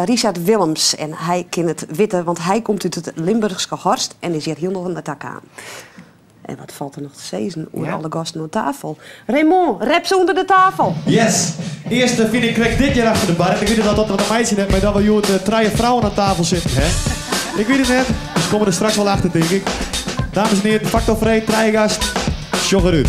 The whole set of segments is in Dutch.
Richard Willems. En hij kent het witte, want hij komt uit het Limburgse Horst en is hier heel nog aan de tak aan. En wat valt er nog te zezen? Oer alle gasten aan tafel. Raymond, rap ze onder de tafel. Yes! Eerst vind ik krijg dit jaar achter de bar. En ik weet niet dat dat wat een meisje net, maar dat wel joh, drie vrouwen aan tafel zitten. Hè? Ik weet het net, dus komen er straks wel achter, denk ik. Dames en heren, factor vrij, trijgast, sjogger uit.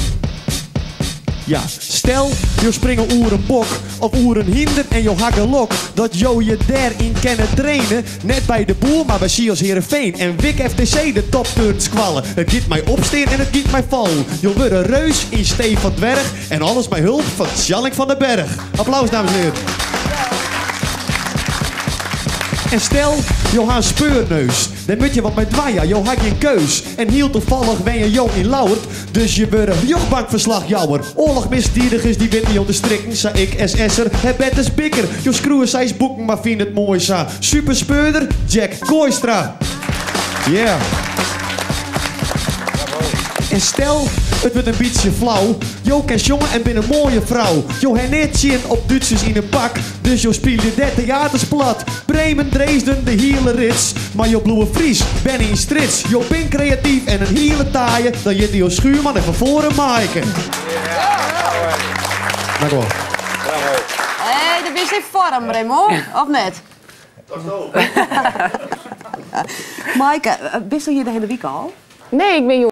Ja, stel, je springen oer een bok of oer een hinder en je hakken lok. Dat je daarin kennen trainen. Net bij de boer, maar bij Sios Heerenveen. En Wik FTC de topturns kwallen. Het giet mij opsteen en het giet mij vallen. Je wordt een reus in Steef van Dwerg. En alles bij hulp van Sjalling van den Berg. Applaus, dames en heren. En stel, je hebt een speurneus. Dan moet je wat met dwaaien, je had geen keus. En heel toevallig ben je jong in Lauwert. Dus je wordt een jochbankverslagjouwer. Oorlogmisdiedigers die weten niet op de strikken. Zei ik SS'er, het bed is bikker. Je schroeven zijs boeken, maar vind het mooi sa. Super speurder, Jack Kooistra. Yeah. En stel, het wordt een beetje flauw. Jo kent jongen en ben een mooie vrouw. Jo hebt net zien op Duitsers in een pak. Dus jo speelde dat theaters plat. Bremen, Dresden, de hele rits. Maar jo bloeie Fries, ben in strits. Jo ben creatief en een hele taaie. Dan je die Schuurman even voor een maaien. Dank u wel. Hé, dat is in vorm, Raymond. Of net? Dat is ook. Maaike, bist je hier de hele week al? Nee, ik ben jong.